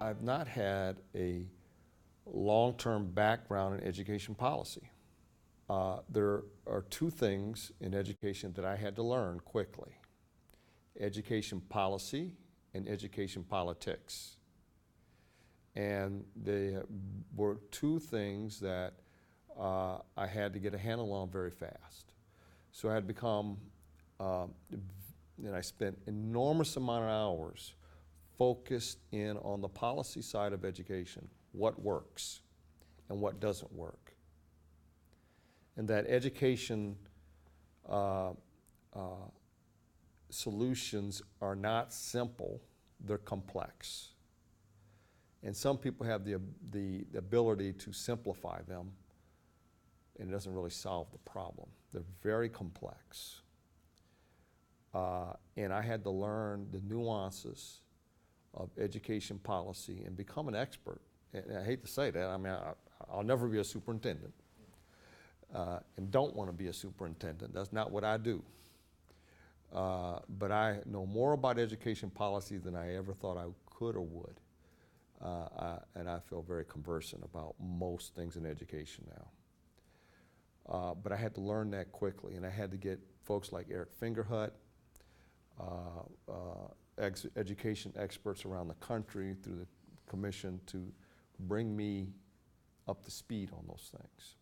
I've not had a long-term background in education policy. There are two things in education that I had to learn quickly: education policy and education politics. And they were two things that I had to get a handle on very fast. So I had become, and I spent enormous amount of hours focused in on the policy side of education, what works and what doesn't work. And that education solutions are not simple, they're complex. And some people have the ability to simplify them, and it doesn't really solve the problem. They're very complex. And I had to learn the nuances of education policy and become an expert. And I hate to say that, I mean, I'll never be a superintendent, and don't want to be a superintendent. That's not what I do. But I know more about education policy than I ever thought I could or would. And I feel very conversant about most things in education now. But I had to learn that quickly, and I had to get folks like Eric Fingerhut, education experts around the country through the commission to bring me up to speed on those things.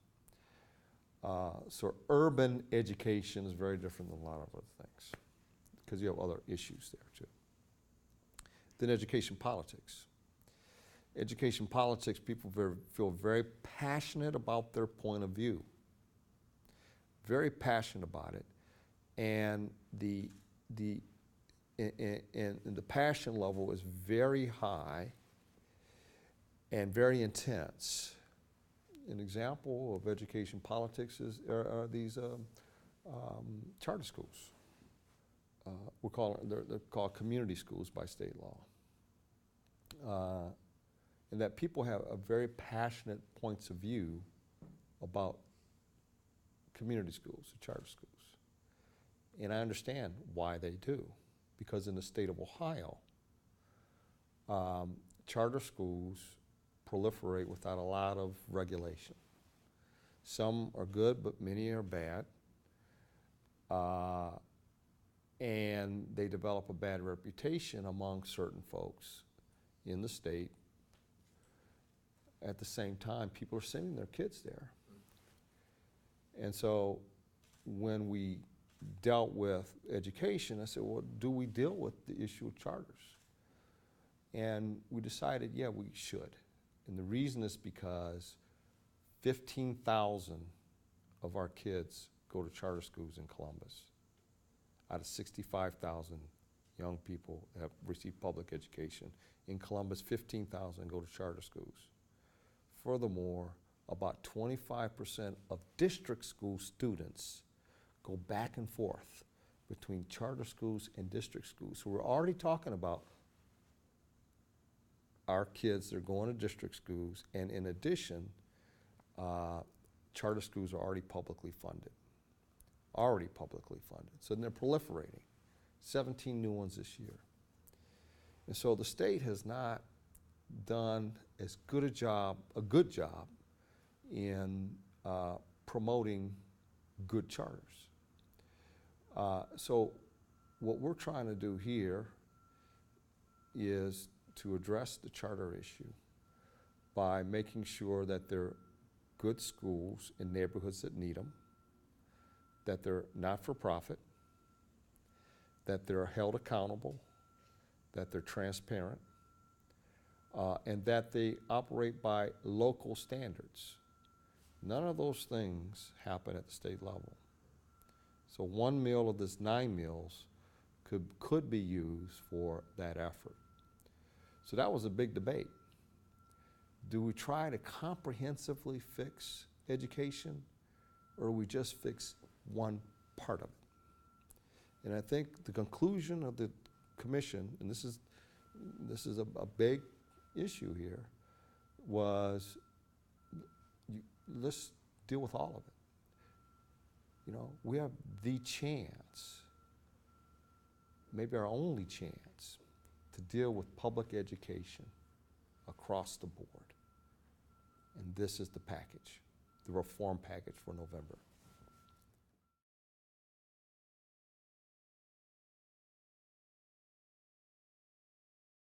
So urban education is very different than a lot of other things, because you have other issues there too. Then education politics. Education politics, people feel very passionate about their point of view, very passionate about it, and the passion level is very high and very intense. An example of education politics are these charter schools. They're called community schools by state law. And that people have a very passionate points of view about community schools, or charter schools. And I understand why they do, because in the state of Ohio, charter schools proliferate without a lot of regulation. Some are good, but many are bad. And they develop a bad reputation among certain folks in the state. At the same time, people are sending their kids there. And so when we dealt with education, I said, well, do we deal with the issue of charters? And we decided, yeah, we should. And the reason is because 15,000 of our kids go to charter schools in Columbus out of 65,000 young people that have received public education. In Columbus, 15,000 go to charter schools. Furthermore, about 25% of district school students go back and forth between charter schools and district schools. So we're already talking about our kids that are going to district schools, and in addition, charter schools are already publicly funded. So they're proliferating. 17 new ones this year. And so the state has not done as good a job in promoting good charters. So what we're trying to do here is to address the charter issue by making sure that they're good schools in neighborhoods that need them, that they're not for profit, that they're held accountable, that they're transparent, and that they operate by local standards. None of those things happen at the state level. So 1 meal of this 9 meals could be used for that effort. So that was a big debate. Do we try to comprehensively fix education, or do we just fix one part of it? And I think the conclusion of the commission, and this is a big issue here, was let's deal with all of it. You know, we have the chance, maybe our only chance, to deal with public education across the board. And this is the package, the reform package for November.